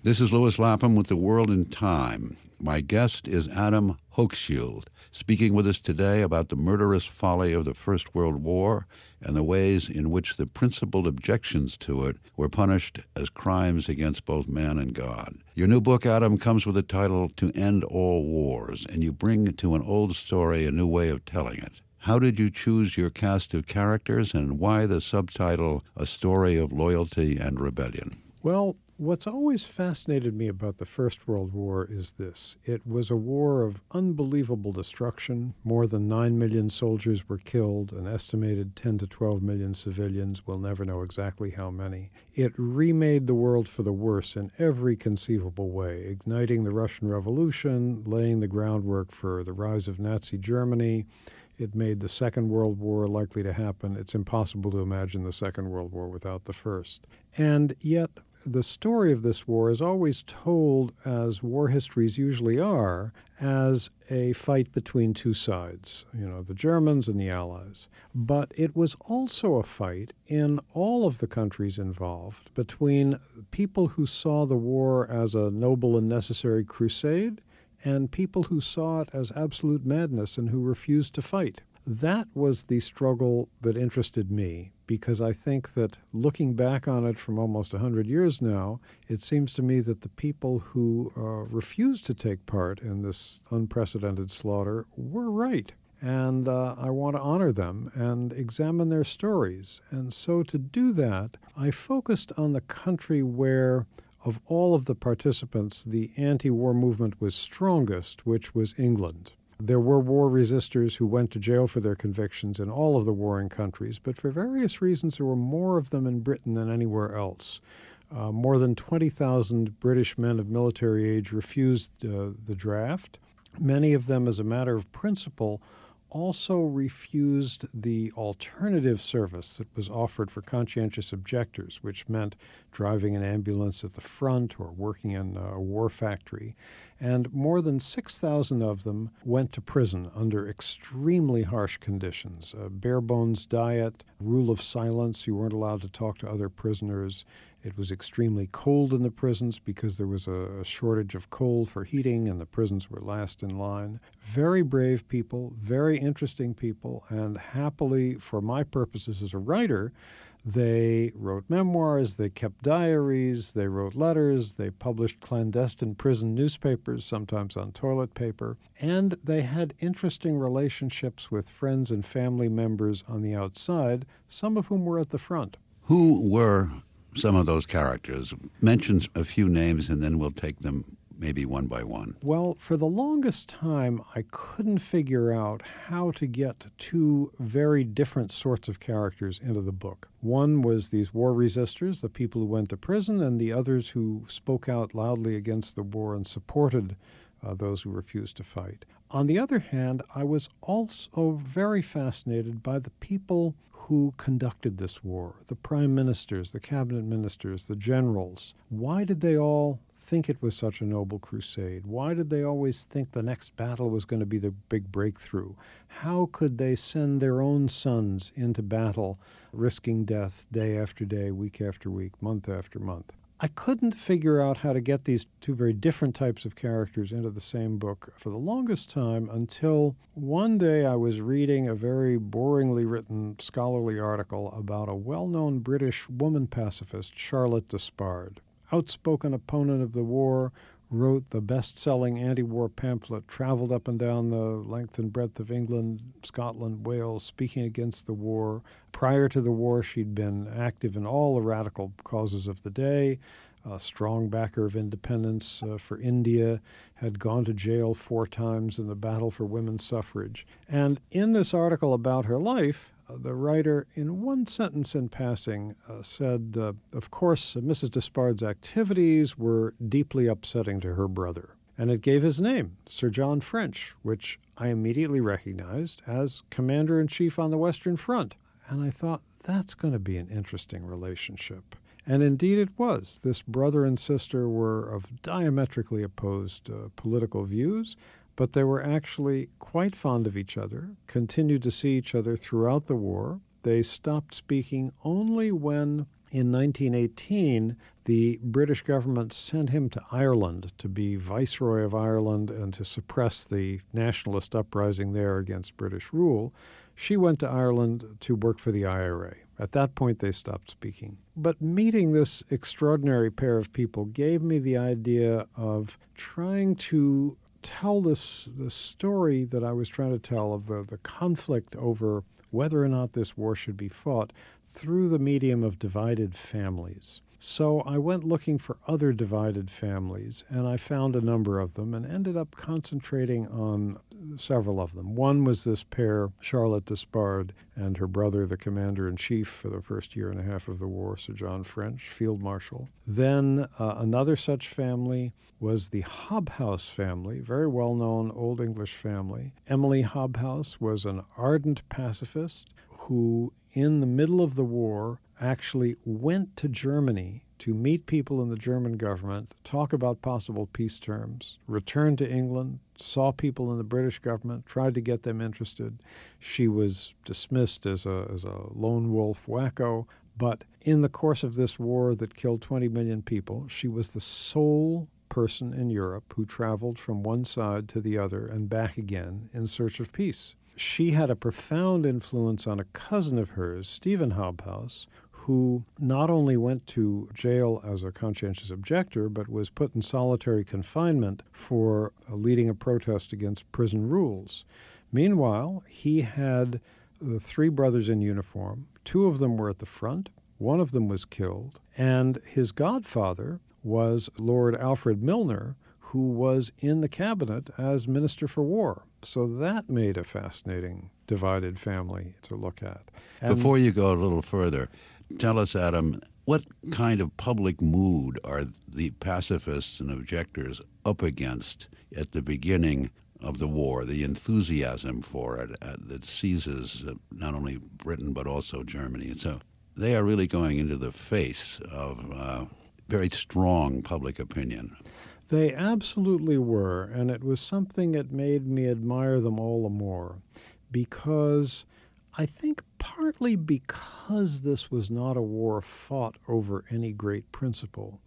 This is Louis Lapham with The World in Time. My guest is Adam Hochschild, speaking with us today about the murderous folly of the First World War and the ways in which the principled objections to it were punished as crimes against both man and God. Your new book, Adam, comes with the title To End All Wars, and you bring to an old story a new way of telling it. How did you choose your cast of characters, and why the subtitle, A Story of Loyalty and Rebellion? Well, what's always fascinated me about the First World War is this. It was a war of unbelievable destruction. More than 9 million soldiers were killed, an estimated 10 to 12 million civilians. We'll never know exactly how many. It remade the world for the worse in every conceivable way, igniting the Russian Revolution, laying the groundwork for the rise of Nazi Germany. It made the Second World War likely to happen. It's impossible to imagine the Second World War without the First. And yet, the story of this war is always told, as war histories usually are, as a fight between two sides, the Germans and the Allies. But it was also a fight in all of the countries involved between people who saw the war as a noble and necessary crusade and people who saw it as absolute madness and who refused to fight. That was the struggle that interested me, because I think that looking back on it from almost 100 years now, it seems to me that the people who refused to take part in this unprecedented slaughter were right. And I want to honor them and examine their stories. And so to do that, I focused on the country where, of all of the participants, the anti-war movement was strongest, which was England. There were war resistors who went to jail for their convictions in all of the warring countries, but for various reasons there were more of them in Britain than anywhere else. More than 20,000 British men of military age refused the draft. Many of them, as a matter of principle, also refused the alternative service that was offered for conscientious objectors, which meant driving an ambulance at the front or working in a war factory. And more than 6,000 of them went to prison under extremely harsh conditions. A bare-bones diet, rule of silence, you weren't allowed to talk to other prisoners. It was extremely cold in the prisons because there was a shortage of coal for heating and the prisons were last in line. Very brave people, very interesting people, and happily, for my purposes as a writer, they wrote memoirs, they kept diaries, they wrote letters, they published clandestine prison newspapers, sometimes on toilet paper, and they had interesting relationships with friends and family members on the outside, some of whom were at the front. Who were some of those characters? Mention a few names and then we'll take them maybe one by one. Well, for the longest time, I couldn't figure out how to get two very different sorts of characters into the book. One was these war resistors, the people who went to prison, and the others who spoke out loudly against the war and supported those who refused to fight. On the other hand, I was also very fascinated by the people who conducted this war, the prime ministers, the cabinet ministers, the generals. Why did they all think it was such a noble crusade? Why did they always think the next battle was going to be the big breakthrough? How could they send their own sons into battle, risking death day after day, week after week, month after month? I couldn't figure out how to get these two very different types of characters into the same book for the longest time until one day I was reading a very boringly written scholarly article about a well-known British woman pacifist, Charlotte Despard. Outspoken opponent of the war, wrote the best-selling anti-war pamphlet, traveled up and down the length and breadth of England, Scotland, Wales, speaking against the war. Prior to the war, she'd been active in all the radical causes of the day, a strong backer of independence for India, had gone to jail 4 times in the battle for women's suffrage. And in this article about her life, the writer, in one sentence in passing, said, of course, Mrs. Despard's activities were deeply upsetting to her brother. And it gave his name, Sir John French, which I immediately recognized as Commander-in-Chief on the Western Front. And I thought, that's going to be an interesting relationship. And indeed it was. This brother and sister were of diametrically opposed political views, but they were actually quite fond of each other, continued to see each other throughout the war. They stopped speaking only when In 1918, the British government sent him to Ireland to be Viceroy of Ireland and to suppress the nationalist uprising there against British rule. She went to Ireland to work for the IRA. At that point, they stopped speaking. But meeting this extraordinary pair of people gave me the idea of trying to tell this story that I was trying to tell of the conflict over whether or not this war should be fought through the medium of divided families. So I went looking for other divided families, and I found a number of them and ended up concentrating on several of them. One was this pair, Charlotte Despard and her brother, the commander-in-chief for the first year and a half of the war, Sir John French, Field Marshal. Then another such family was the Hobhouse family, very well-known Old English family. Emily Hobhouse was an ardent pacifist who, in the middle of the war, actually went to Germany to meet people in the German government, talk about possible peace terms, returned to England, saw people in the British government, tried to get them interested. She was dismissed as a lone wolf wacko, but in the course of this war that killed 20 million people, she was the sole person in Europe who traveled from one side to the other and back again in search of peace. She had a profound influence on a cousin of hers, Stephen Hobhouse, who not only went to jail as a conscientious objector, but was put in solitary confinement for leading a protest against prison rules. Meanwhile, he had three brothers in uniform. Two of them were at the front. One of them was killed. And his godfather was Lord Alfred Milner, who was in the cabinet as Minister for War. So that made a fascinating divided family to look at. And before you go a little further, tell us, Adam, what kind of public mood are the pacifists and objectors up against at the beginning of the war, the enthusiasm for it that seizes not only Britain but also Germany? So they are really going into the face of very strong public opinion. They absolutely were, and it was something that made me admire them all the more, because I think partly because this was not a war fought over any great principle,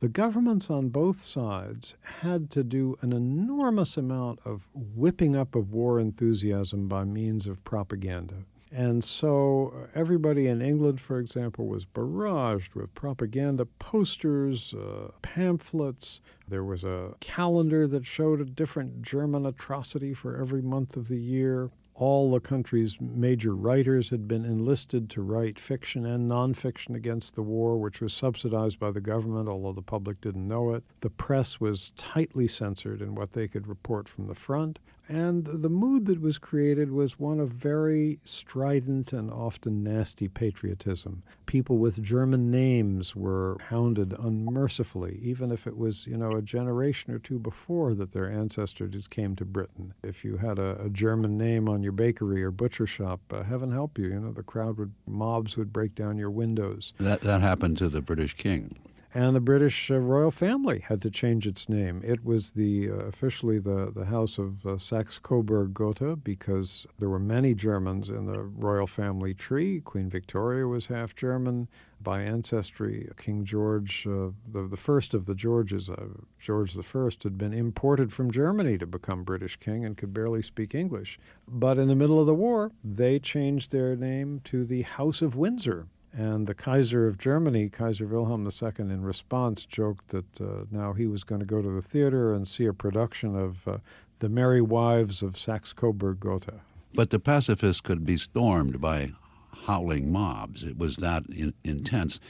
the governments on both sides had to do an enormous amount of whipping up of war enthusiasm by means of propaganda. And so everybody in England, for example, was barraged with propaganda posters, pamphlets. There was a calendar that showed a different German atrocity for every month of the year. All the country's major writers had been enlisted to write fiction and nonfiction against the war, which was subsidized by the government, although the public didn't know it. The press was tightly censored in what they could report from the front. And the mood that was created was one of very strident and often nasty patriotism. People with German names were hounded unmercifully, even if it was, a generation or two before that their ancestors came to Britain. If you had a German name on your bakery or butcher shop, heaven help you, the mobs would break down your windows. That happened to the British king. And the British royal family had to change its name. It was officially the House of Saxe-Coburg-Gotha, because there were many Germans in the royal family tree. Queen Victoria was half German by ancestry. King George, the first of the Georges, George I, had been imported from Germany to become British king and could barely speak English. But in the middle of the war, they changed their name to the House of Windsor. And the Kaiser of Germany, Kaiser Wilhelm II, in response joked that now he was going to go to the theater and see a production of The Merry Wives of Saxe-Coburg-Gotha. But the pacifists could be stormed by howling mobs. It was that intense.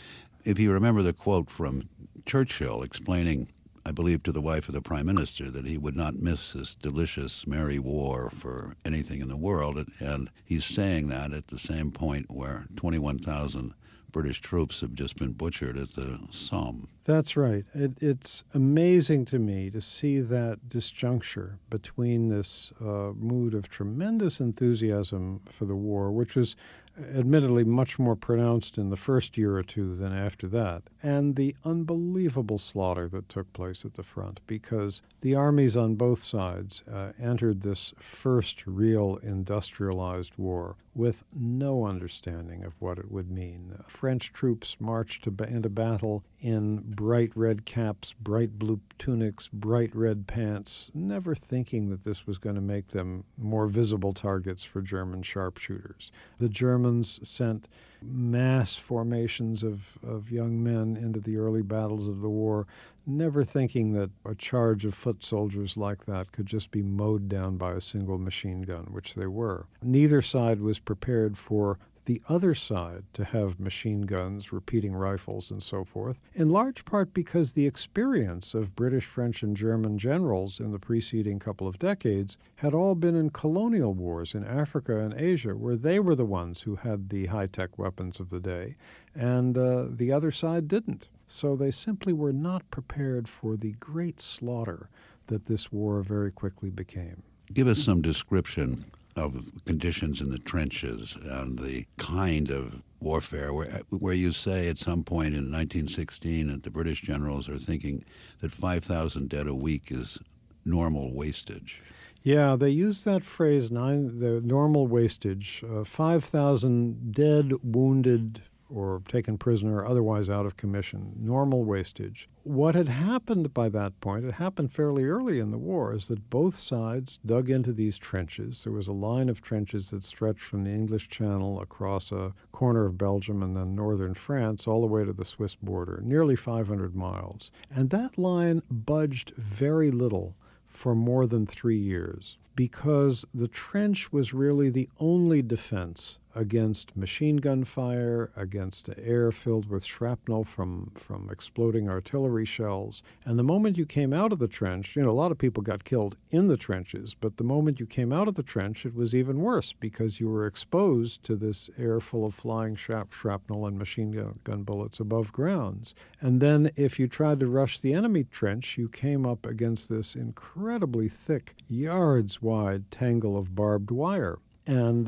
If you remember the quote from Churchill explaining, I believe, to the wife of the prime minister that he would not miss this delicious, merry war for anything in the world. And he's saying that at the same point where 21,000 British troops have just been butchered at the Somme. That's right. It's amazing to me to see that disjuncture between this mood of tremendous enthusiasm for the war, which was admittedly much more pronounced in the first year or two than after that, and the unbelievable slaughter that took place at the front, because the armies on both sides entered this first real industrialized war with no understanding of what it would mean. French troops marched into battle in bright red caps, bright blue tunics, bright red pants, never thinking that this was going to make them more visible targets for German sharpshooters. The Germans sent mass formations of young men into the early battles of the war, never thinking that a charge of foot soldiers like that could just be mowed down by a single machine gun, which they were. Neither side was prepared for the other side to have machine guns, repeating rifles, and so forth, in large part because the experience of British, French, and German generals in the preceding couple of decades had all been in colonial wars in Africa and Asia, where they were the ones who had the high-tech weapons of the day, and the other side didn't. So they simply were not prepared for the great slaughter that this war very quickly became. Give us some description of conditions in the trenches and the kind of warfare where you say at some point in 1916 that the British generals are thinking that 5,000 dead a week is normal wastage. Yeah, they use that phrase, the normal wastage, 5,000 dead, wounded, or taken prisoner, or otherwise out of commission, normal wastage. What had happened by that point, it happened fairly early in the war, is that both sides dug into these trenches. There was a line of trenches that stretched from the English Channel across a corner of Belgium and then northern France all the way to the Swiss border, nearly 500 miles. And that line budged very little for more than 3 years, because the trench was really the only defense against machine gun fire, against air filled with shrapnel from exploding artillery shells. And the moment you came out of the trench, a lot of people got killed in the trenches, but the moment you came out of the trench, it was even worse because you were exposed to this air full of flying shrapnel and machine gun bullets above grounds. And then if you tried to rush the enemy trench, you came up against this incredibly thick, yards-wide tangle of barbed wire. And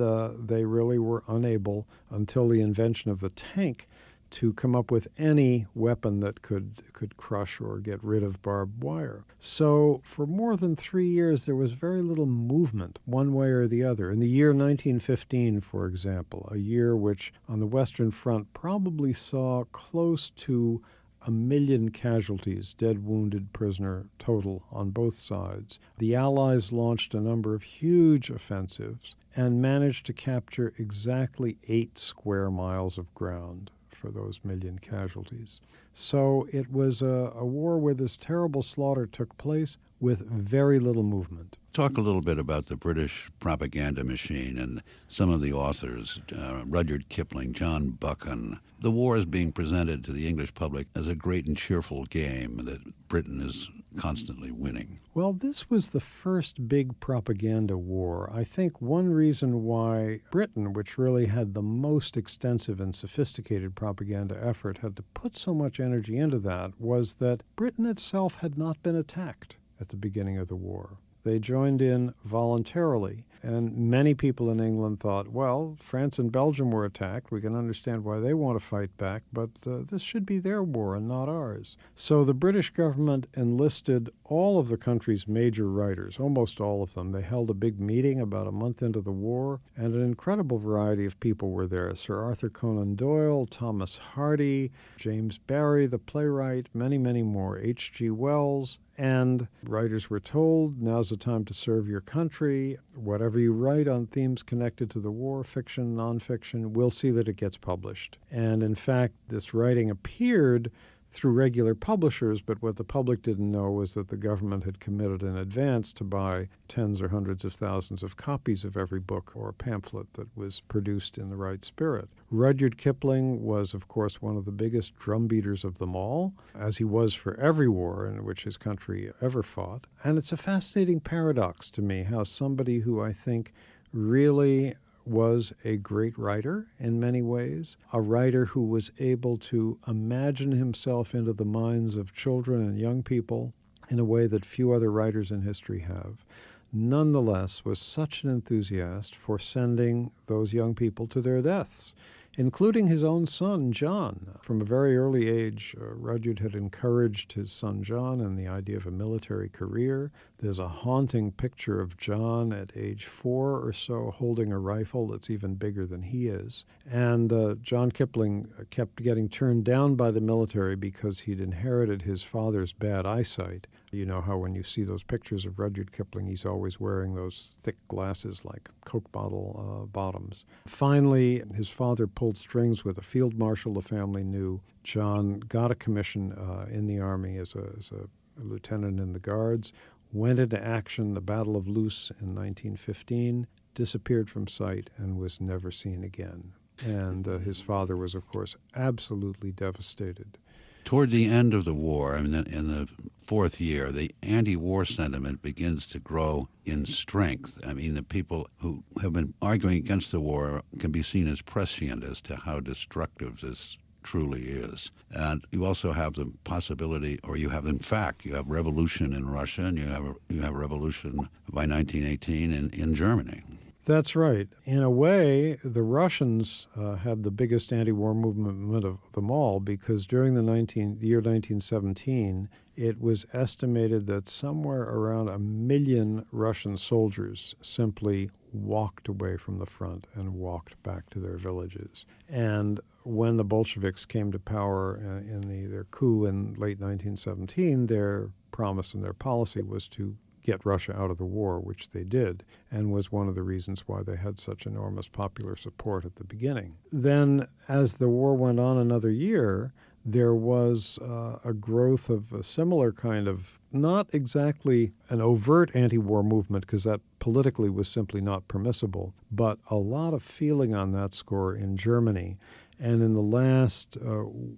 they really were unable, until the invention of the tank, to come up with any weapon that could crush or get rid of barbed wire. So for more than 3 years, there was very little movement one way or the other. In the year 1915, for example, a year which on the Western Front probably saw close to 1 million casualties, dead, wounded, prisoner total on both sides. The Allies launched a number of huge offensives and managed to capture exactly 8 square miles of ground for those 1 million casualties. So it was a war where this terrible slaughter took place with very little movement. Talk a little bit about the British propaganda machine and some of the authors, Rudyard Kipling, John Buchan. The war is being presented to the English public as a great and cheerful game that Britain is constantly winning. Well, this was the first big propaganda war. I think one reason why Britain, which really had the most extensive and sophisticated propaganda effort, had to put so much energy into that was that Britain itself had not been attacked at the beginning of the war. They joined in voluntarily, and many people in England thought, well, France and Belgium were attacked. We can understand why they want to fight back, but this should be their war and not ours. So the British government enlisted all of the country's major writers, almost all of them. They held a big meeting about a month into the war, and an incredible variety of people were there. Sir Arthur Conan Doyle, Thomas Hardy, James Barrie, the playwright, many, many more, H.G. Wells. And writers were told, now's the time to serve your country. Whatever you write on themes connected to the war, fiction, nonfiction, we'll see that it gets published. And in fact, this writing appeared through regular publishers, but what the public didn't know was that the government had committed in advance to buy tens or hundreds of thousands of copies of every book or pamphlet that was produced in the right spirit. Rudyard Kipling was, of course, one of the biggest drumbeaters of them all, as he was for every war in which his country ever fought. And it's a fascinating paradox to me how somebody who I think really was a great writer in many ways, a writer who was able to imagine himself into the minds of children and young people in a way that few other writers in history have. nonetheless was such an enthusiast for sending those young people to their deaths, including his own son, John. From a very early age, Rudyard had encouraged his son John in the idea of a military career. There's a haunting picture of John at age 4 or so holding a rifle that's even bigger than he is. And John Kipling kept getting turned down by the military because he'd inherited his father's bad eyesight. You know how when you see those pictures of Rudyard Kipling, he's always wearing those thick glasses like Coke bottle bottoms. Finally, his father pulled strings with a field marshal the family knew. John got a commission in the Army as a lieutenant in the Guards, went into action, the Battle of Loos in 1915, disappeared from sight, and was never seen again. And his father was, of course, absolutely devastated. Toward the end of the war, in the fourth year, the anti-war sentiment begins to grow in strength. I mean, the people who have been arguing against the war can be seen as prescient as to how destructive this truly is. And you also have the possibility, or you have, in fact, you have revolution in Russia, and you have revolution by 1918 in Germany. That's right. In a way, the Russians had the biggest anti-war movement of them all, because during the year 1917, it was estimated that somewhere around 1 million Russian soldiers simply walked away from the front and walked back to their villages. And when the Bolsheviks came to power in their coup in late 1917, their promise and their policy was to get Russia out of the war, which they did, and was one of the reasons why they had such enormous popular support at the beginning. Then, as the war went on another year, there was a growth of a similar kind of, not exactly an overt anti-war movement, because that politically was simply not permissible, but a lot of feeling on that score in Germany. And in the last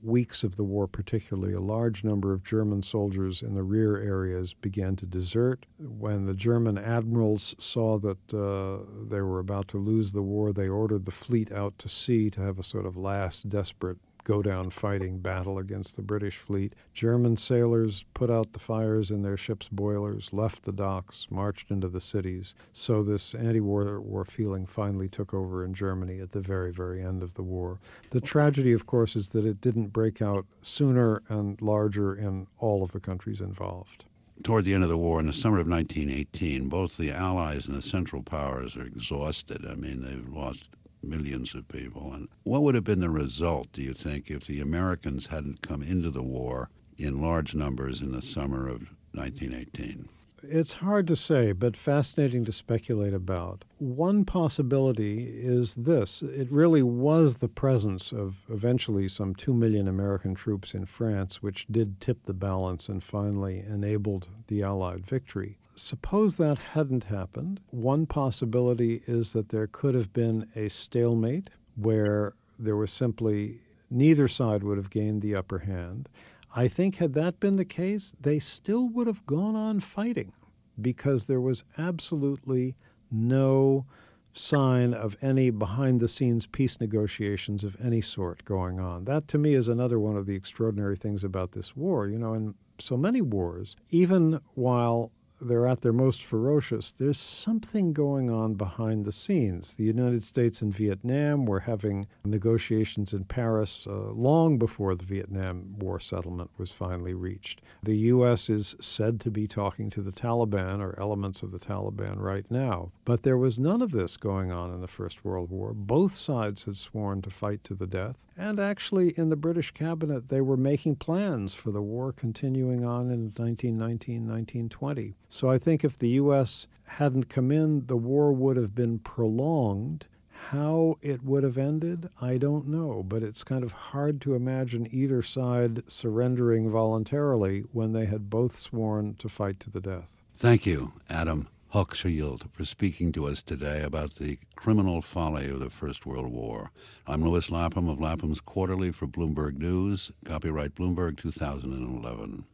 weeks of the war particularly, a large number of German soldiers in the rear areas began to desert. When the German admirals saw that they were about to lose the war, they ordered the fleet out to sea to have a sort of last desperate go-down fighting battle against the British fleet. German sailors put out the fires in their ships' boilers, left the docks, marched into the cities. So this anti-war feeling finally took over in Germany at the very, very end of the war. The tragedy, of course, is that it didn't break out sooner and larger in all of the countries involved. Toward the end of the war, in the summer of 1918, both the Allies and the Central Powers are exhausted. I mean, they've lost millions of people. And what would have been the result, do you think, if the Americans hadn't come into the war in large numbers in the summer of 1918? It's hard to say, but fascinating to speculate about. One possibility is this. It really was the presence of eventually some 2 million American troops in France, which did tip the balance and finally enabled the Allied victory. Suppose that hadn't happened. One possibility is that there could have been a stalemate where there was simply neither side would have gained the upper hand. I think had that been the case, they still would have gone on fighting because there was absolutely no sign of any behind-the-scenes peace negotiations of any sort going on. That, to me, is another one of the extraordinary things about this war. You know, in so many wars, even while they're at their most ferocious, there's something going on behind the scenes. The United States and Vietnam were having negotiations in Paris long before the Vietnam War settlement was finally reached. The U.S. is said to be talking to the Taliban or elements of the Taliban right now. But there was none of this going on in the First World War. Both sides had sworn to fight to the death. And actually, in the British cabinet, they were making plans for the war continuing on in 1919, 1920. So I think if the U.S. hadn't come in, the war would have been prolonged. How it would have ended, I don't know. But it's kind of hard to imagine either side surrendering voluntarily when they had both sworn to fight to the death. Thank you, Adam Hochschild, for speaking to us today about the criminal folly of the First World War. I'm Louis Lapham of Lapham's Quarterly for Bloomberg News. Copyright Bloomberg 2011.